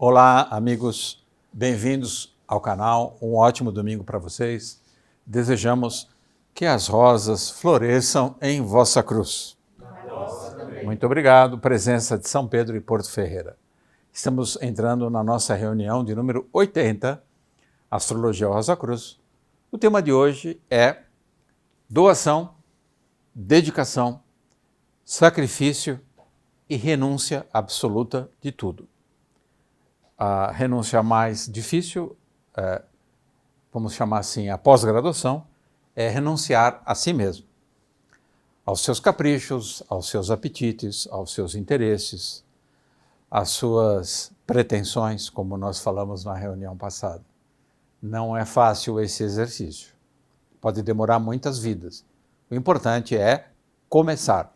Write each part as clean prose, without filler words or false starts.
Olá, amigos, bem-vindos ao canal, um ótimo domingo para vocês. Desejamos que as rosas floresçam em vossa cruz. Muito obrigado, presença de São Pedro e Porto Ferreira. Estamos entrando na nossa reunião de número 80, Astrologia Rosa Cruz. O tema de hoje é doação, dedicação, sacrifício e renúncia absoluta de tudo. A renúncia mais difícil, vamos chamar assim, a pós-graduação, é renunciar a si mesmo, aos seus caprichos, aos seus apetites, aos seus interesses, às suas pretensões, como nós falamos na reunião passada. Não é fácil esse exercício. Pode demorar muitas vidas. O importante é começar.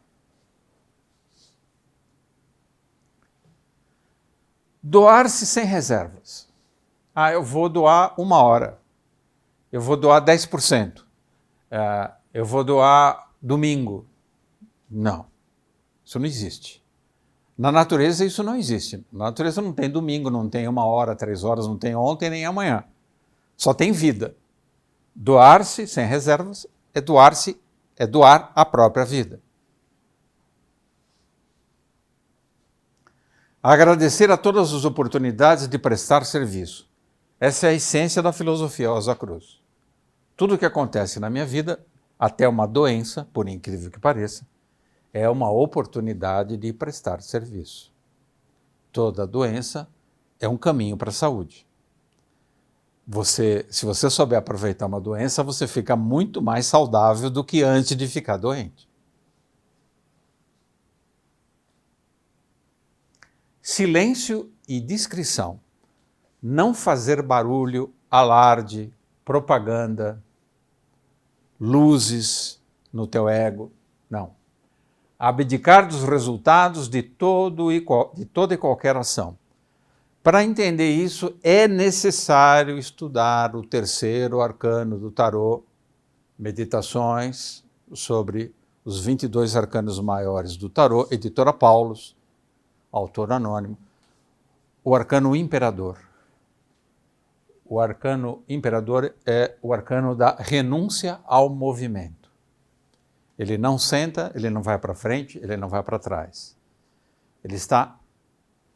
Doar-se sem reservas. Eu vou doar 1 hora. Eu vou doar 10%. Eu vou doar domingo. Não. Isso não existe. Na natureza isso não existe. Na natureza não tem domingo, não tem 1 hora, 3 horas, não tem ontem nem amanhã. Só tem vida. Doar-se sem reservas é doar a própria vida. Agradecer a todas as oportunidades de prestar serviço. Essa é a essência da filosofia Rosa Cruz. Tudo o que acontece na minha vida, até uma doença, por incrível que pareça, é uma oportunidade de prestar serviço. Toda doença é um caminho para a saúde. Se você souber aproveitar uma doença, você fica muito mais saudável do que antes de ficar doente. Silêncio e discrição. Não fazer barulho, alarde, propaganda, luzes no teu ego. Não. Abdicar dos resultados de toda e qualquer ação. Para entender isso, é necessário estudar o 3º arcano do tarô, meditações sobre os 22 arcanos maiores do tarô, editora Paulus, autor anônimo, o arcano imperador. O arcano imperador é o arcano da renúncia ao movimento. Ele não senta, ele não vai para frente, ele não vai para trás. Ele está,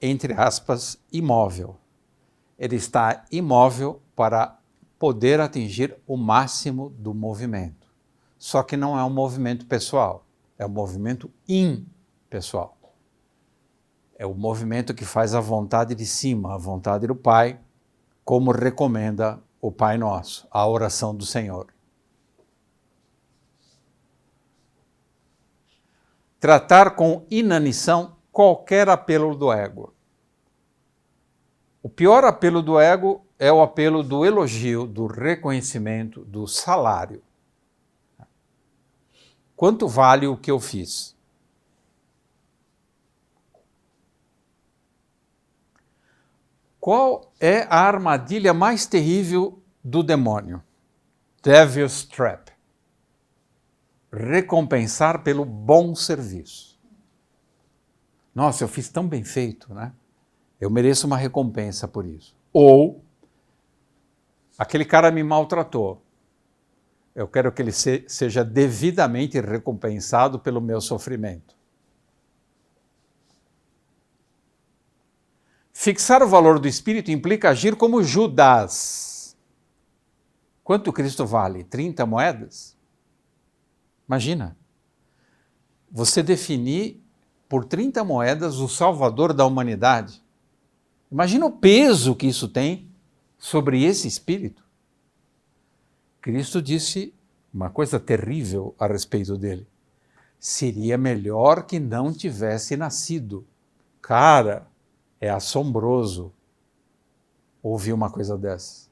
entre aspas, imóvel. Ele está imóvel para poder atingir o máximo do movimento. Só que não é um movimento pessoal, é um movimento impessoal. É o movimento que faz a vontade de cima, a vontade do Pai, como recomenda o Pai Nosso, a oração do Senhor. Tratar com inanição qualquer apelo do ego. O pior apelo do ego é o apelo do elogio, do reconhecimento, do salário. Quanto vale o que eu fiz? Qual é a armadilha mais terrível do demônio? Devil's Trap. Recompensar pelo bom serviço. Nossa, eu fiz tão bem feito, né? Eu mereço uma recompensa por isso. Ou, aquele cara me maltratou. Eu quero que ele seja devidamente recompensado pelo meu sofrimento. Fixar o valor do espírito implica agir como Judas. Quanto Cristo vale? 30 moedas? Imagina. Você definir por 30 moedas o salvador da humanidade. Imagina o peso que isso tem sobre esse espírito. Cristo disse uma coisa terrível a respeito dele. Seria melhor que não tivesse nascido. Cara, é assombroso ouvir uma coisa dessa.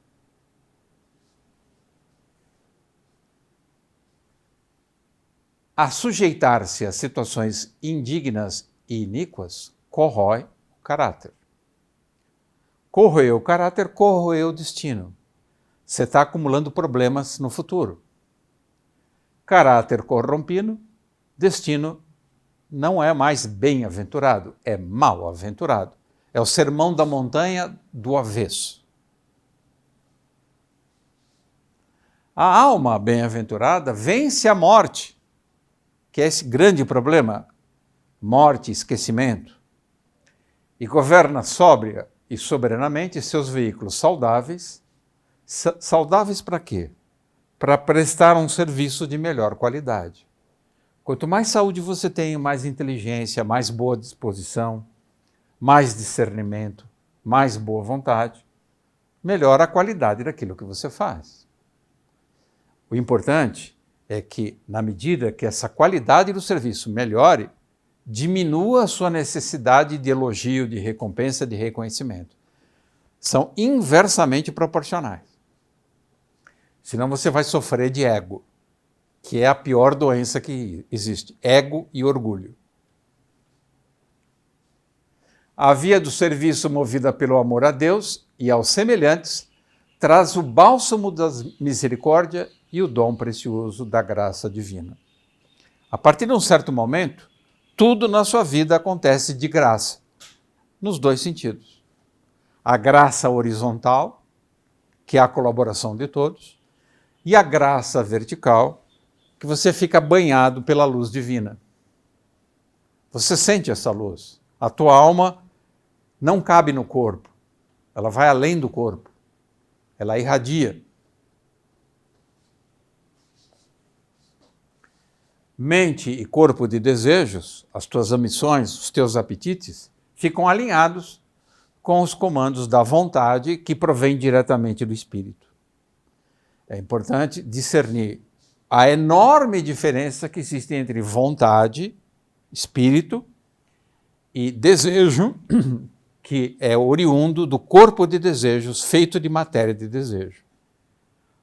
A sujeitar-se a situações indignas e iníquas corrói o caráter. Corroeu o caráter, corroeu o destino. Você está acumulando problemas no futuro. Caráter corrompido, destino não é mais bem-aventurado, é mal-aventurado. É o sermão da montanha do avesso. A alma bem-aventurada vence a morte, que é esse grande problema, morte e esquecimento, e governa sóbria e soberanamente seus veículos saudáveis. Saudáveis para quê? Para prestar um serviço de melhor qualidade. Quanto mais saúde você tem, mais inteligência, mais boa disposição, mais discernimento, mais boa vontade, melhor a qualidade daquilo que você faz. O importante é que, na medida que essa qualidade do serviço melhore, diminua a sua necessidade de elogio, de recompensa, de reconhecimento. São inversamente proporcionais. Senão você vai sofrer de ego, que é a pior doença que existe, ego e orgulho. A via do serviço movida pelo amor a Deus e aos semelhantes traz o bálsamo da misericórdia e o dom precioso da graça divina. A partir de um certo momento, tudo na sua vida acontece de graça, nos dois sentidos. A graça horizontal, que é a colaboração de todos, e a graça vertical, que você fica banhado pela luz divina. Você sente essa luz. A tua alma não cabe no corpo, ela vai além do corpo, ela irradia. Mente e corpo de desejos, as tuas ambições, os teus apetites, ficam alinhados com os comandos da vontade que provém diretamente do espírito. É importante discernir a enorme diferença que existe entre vontade, espírito, e desejo, que é oriundo do corpo de desejos feito de matéria de desejo.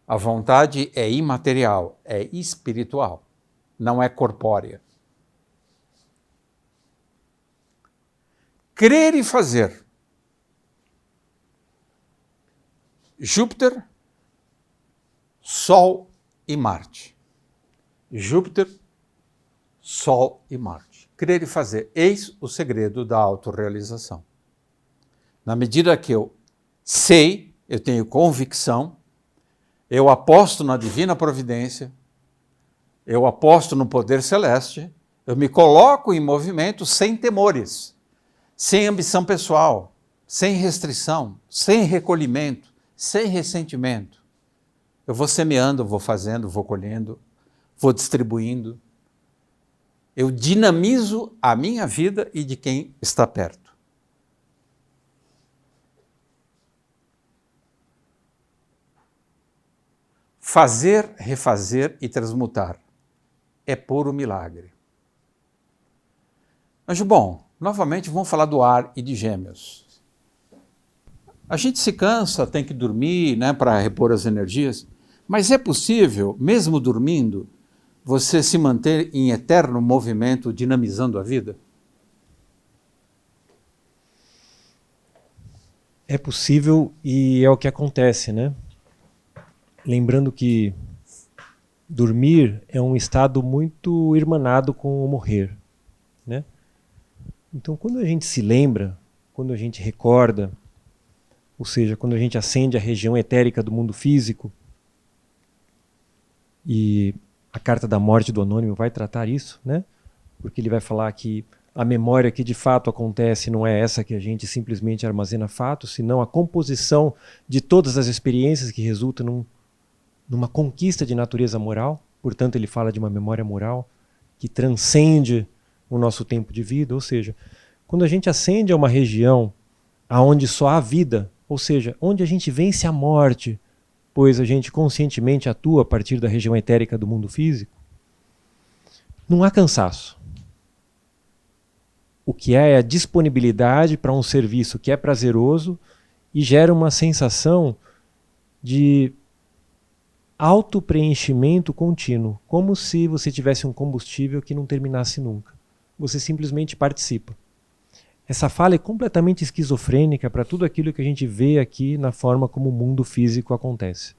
A vontade é imaterial, é espiritual, não é corpórea. Crer e fazer. Júpiter, Sol e Marte. Júpiter, Sol e Marte. Crer e fazer. Eis o segredo da autorrealização. Na medida que eu sei, eu tenho convicção, eu aposto na divina providência, eu aposto no poder celeste, eu me coloco em movimento sem temores, sem ambição pessoal, sem restrição, sem recolhimento, sem ressentimento. Eu vou semeando, vou fazendo, vou colhendo, vou distribuindo. Eu dinamizo a minha vida e de quem está perto. Fazer, refazer e transmutar é puro milagre. Mas, bom, novamente vamos falar do ar e de Gêmeos. A gente se cansa, tem que dormir, né, para repor as energias, mas é possível, mesmo dormindo, você se manter em eterno movimento, dinamizando a vida? É possível e é o que acontece, né? Lembrando que dormir é um estado muito irmanado com o morrer, né? Então, quando a gente se lembra, quando a gente recorda, ou seja, quando a gente acende a região etérica do mundo físico, e a carta da morte do Anônimo vai tratar isso, né? Porque ele vai falar que a memória que de fato acontece não é essa que a gente simplesmente armazena fatos, senão a composição de todas as experiências que resultam numa conquista de natureza moral. Portanto, ele fala de uma memória moral que transcende o nosso tempo de vida. Ou seja, quando a gente ascende a uma região onde só há vida, ou seja, onde a gente vence a morte, pois a gente conscientemente atua a partir da região etérica do mundo físico, não há cansaço. O que é a disponibilidade para um serviço que é prazeroso e gera uma sensação de autopreenchimento contínuo, como se você tivesse um combustível que não terminasse nunca. Você simplesmente participa. Essa fala é completamente esquizofrênica para tudo aquilo que a gente vê aqui na forma como o mundo físico acontece.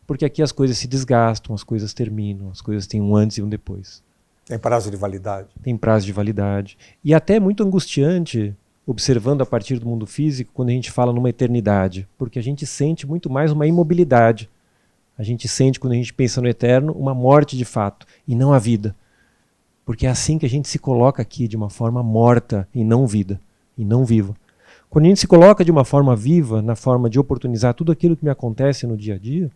Porque aqui as coisas se desgastam, as coisas terminam, as coisas têm um antes e um depois. Tem prazo de validade. Tem prazo de validade. E até é muito angustiante observando a partir do mundo físico quando a gente fala numa eternidade, porque a gente sente muito mais uma imobilidade. A gente sente, quando a gente pensa no eterno, uma morte de fato, e não a vida. Porque é assim que a gente se coloca aqui, de uma forma morta e não vida, e não viva. Quando a gente se coloca de uma forma viva, na forma de oportunizar tudo aquilo que me acontece no dia a dia,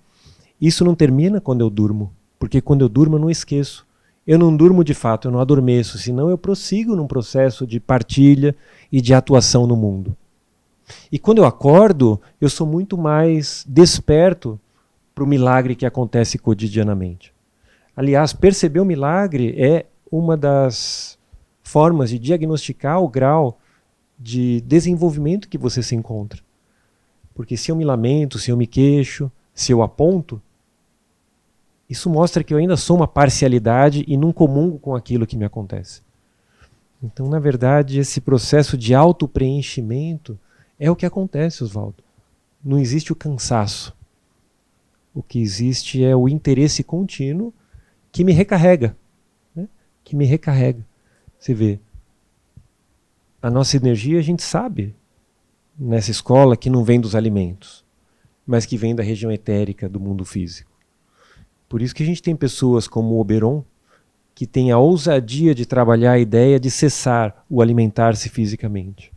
isso não termina quando eu durmo, porque quando eu durmo eu não esqueço. Eu não durmo de fato, eu não adormeço, senão eu prossigo num processo de partilha e de atuação no mundo. E quando eu acordo, eu sou muito mais desperto para o milagre que acontece cotidianamente. Aliás, perceber o milagre é uma das formas de diagnosticar o grau de desenvolvimento que você se encontra. Porque se eu me lamento, se eu me queixo, se eu aponto, isso mostra que eu ainda sou uma parcialidade e não comungo com aquilo que me acontece. Então, na verdade, esse processo de autopreenchimento é o que acontece, Oswaldo. Não existe o cansaço. O que existe é o interesse contínuo que me recarrega. Né? Que me recarrega. Você vê, a nossa energia a gente sabe nessa escola que não vem dos alimentos, mas que vem da região etérica do mundo físico. Por isso que a gente tem pessoas como o Oberon, que tem a ousadia de trabalhar a ideia de cessar o alimentar-se fisicamente.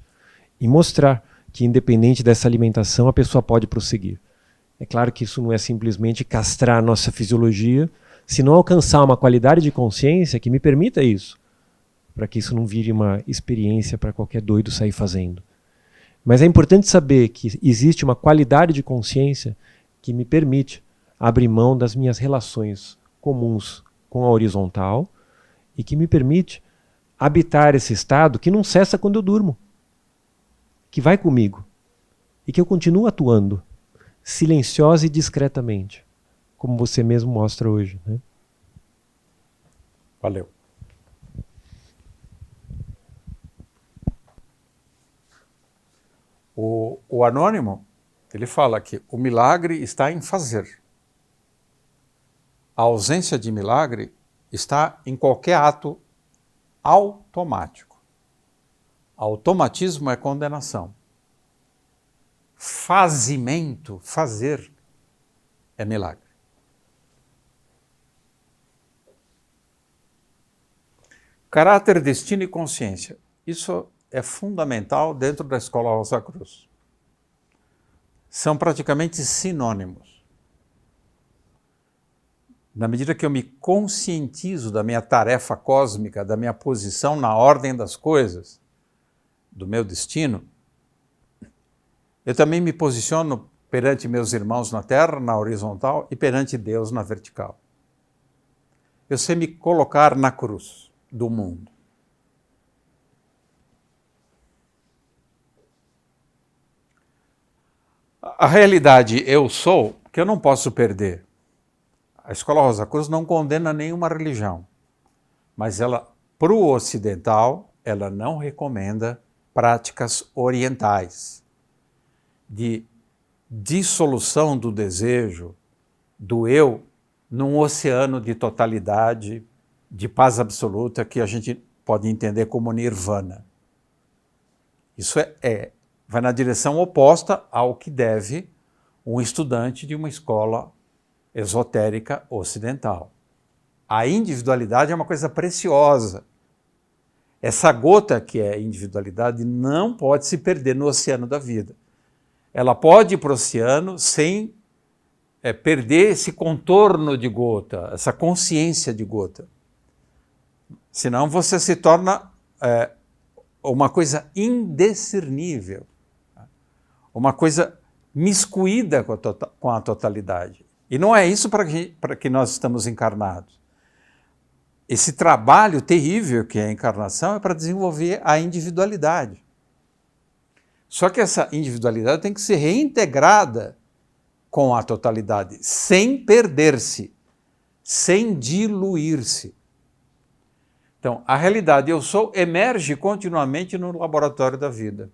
E mostrar que, independente dessa alimentação, a pessoa pode prosseguir. É claro que isso não é simplesmente castrar a nossa fisiologia, se não alcançar uma qualidade de consciência que me permita isso, para que isso não vire uma experiência para qualquer doido sair fazendo. Mas é importante saber que existe uma qualidade de consciência que me permite abrir mão das minhas relações comuns com a horizontal e que me permite habitar esse estado que não cessa quando eu durmo, que vai comigo e que eu continuo atuando silenciosa e discretamente, como você mesmo mostra hoje. Né? Valeu. O Anônimo, ele fala que o milagre está em fazer. A ausência de milagre está em qualquer ato automático. Automatismo é condenação. Fazimento, fazer, é milagre. Caráter, destino e consciência. Isso é fundamental dentro da Escola Rosa Cruz. São praticamente sinônimos. Na medida que eu me conscientizo da minha tarefa cósmica, da minha posição na ordem das coisas, do meu destino, eu também me posiciono perante meus irmãos na Terra, na horizontal, e perante Deus na vertical. Eu sei me colocar na cruz do mundo. A realidade eu sou, que eu não posso perder. A Escola Rosa Cruz não condena nenhuma religião, mas ela, para o ocidental, ela não recomenda práticas orientais de dissolução do desejo, do eu, num oceano de totalidade, de paz absoluta, que a gente pode entender como nirvana. Isso vai na direção oposta ao que deve um estudante de uma escola esotérica ocidental. A individualidade é uma coisa preciosa. Essa gota que é a individualidade não pode se perder no oceano da vida. Ela pode ir para o oceano sem perder esse contorno de gota, essa consciência de gota. Senão você se torna uma coisa indiscernível, uma coisa miscuída com a totalidade. E não é isso para que nós estamos encarnados. Esse trabalho terrível que é a encarnação é para desenvolver a individualidade. Só que essa individualidade tem que ser reintegrada com a totalidade, sem perder-se, sem diluir-se. Então, a realidade eu sou emerge continuamente no laboratório da vida,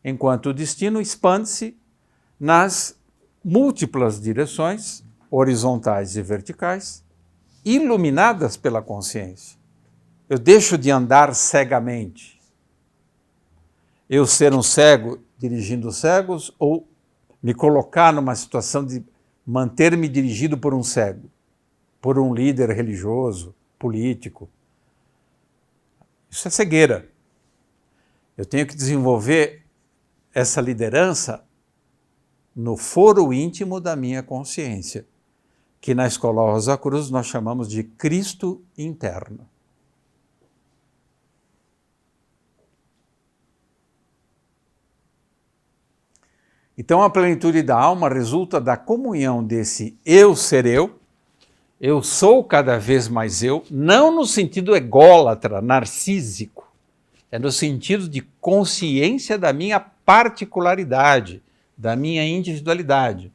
enquanto o destino expande-se nas múltiplas direções, horizontais e verticais, iluminadas pela consciência. Eu deixo de andar cegamente. Eu ser um cego dirigindo os cegos ou me colocar numa situação de manter-me dirigido por um cego, por um líder religioso, político. Isso é cegueira. Eu tenho que desenvolver essa liderança no foro íntimo da minha consciência, que na Escola Rosa Cruz nós chamamos de Cristo interno. Então a plenitude da alma resulta da comunhão desse eu ser eu sou cada vez mais eu, não no sentido ególatra, narcísico, é no sentido de consciência da minha particularidade, da minha individualidade.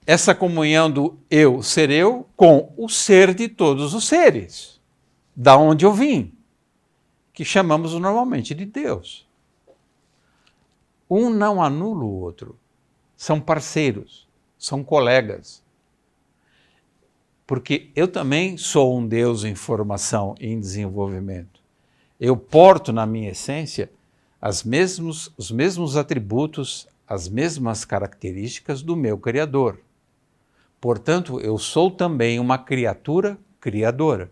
Essa comunhão do eu ser eu com o ser de todos os seres, da onde eu vim, que chamamos normalmente de Deus. Um não anula o outro, são parceiros, são colegas. Porque eu também sou um Deus em formação e em desenvolvimento. Eu porto na minha essência os mesmos atributos, as mesmas características do meu Criador. Portanto, eu sou também uma criatura criadora.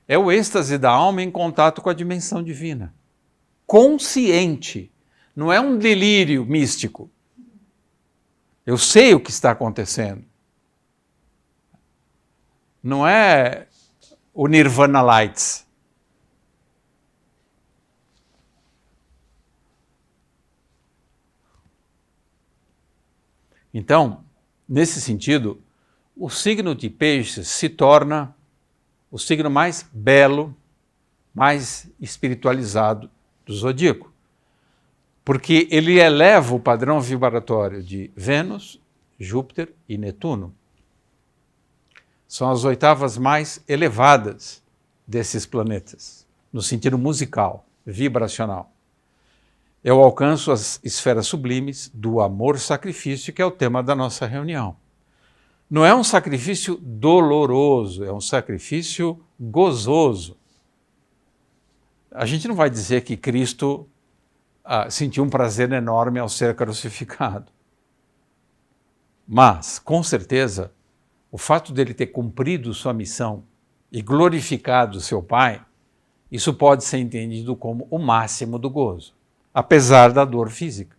É o êxtase da alma em contato com a dimensão divina. Consciente, não é um delírio místico. Eu sei o que está acontecendo. Não é o Nirvana Lights. Então, nesse sentido, o signo de Peixes se torna o signo mais belo, mais espiritualizado do zodíaco, porque ele eleva o padrão vibratório de Vênus, Júpiter e Netuno. São as oitavas mais elevadas desses planetas, no sentido musical, vibracional. Eu alcanço as esferas sublimes do amor-sacrifício, que é o tema da nossa reunião. Não é um sacrifício doloroso, é um sacrifício gozoso. A gente não vai dizer que Cristo sentiu um prazer enorme ao ser crucificado. Mas, com certeza, o fato dele ter cumprido sua missão e glorificado seu Pai, isso pode ser entendido como o máximo do gozo, apesar da dor física.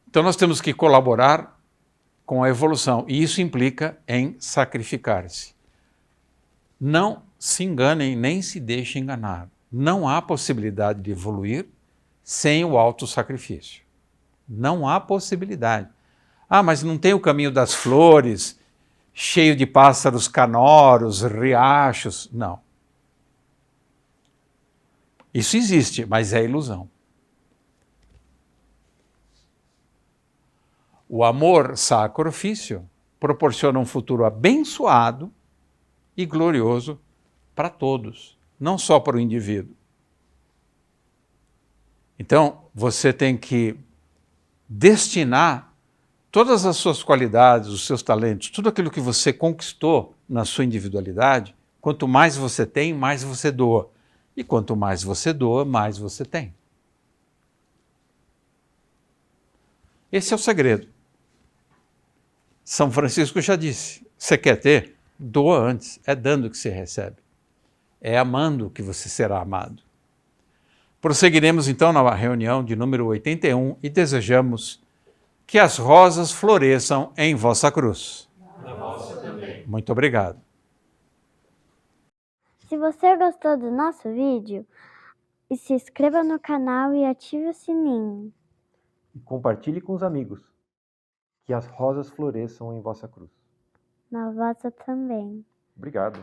Então nós temos que colaborar com a evolução, e isso implica em sacrificar-se. Não se enganem, nem se deixem enganar. Não há possibilidade de evoluir sem o autossacrifício. Não há possibilidade. Ah, mas não tem o caminho das flores, cheio de pássaros canoros, riachos. Não. Isso existe, mas é ilusão. O amor sacrifício proporciona um futuro abençoado e glorioso para todos, não só para o indivíduo. Então, você tem que destinar todas as suas qualidades, os seus talentos, tudo aquilo que você conquistou na sua individualidade. Quanto mais você tem, mais você doa. E quanto mais você doa, mais você tem. Esse é o segredo. São Francisco já disse, você quer ter? Doa antes, é dando que se recebe. É amando que você será amado. Prosseguiremos então na reunião de número 81 e desejamos que as rosas floresçam em vossa cruz. Na vossa também. Muito obrigado. Se você gostou do nosso vídeo, se inscreva no canal e ative o sininho. E compartilhe com os amigos. Que as rosas floresçam em vossa cruz. Na vossa também. Obrigado.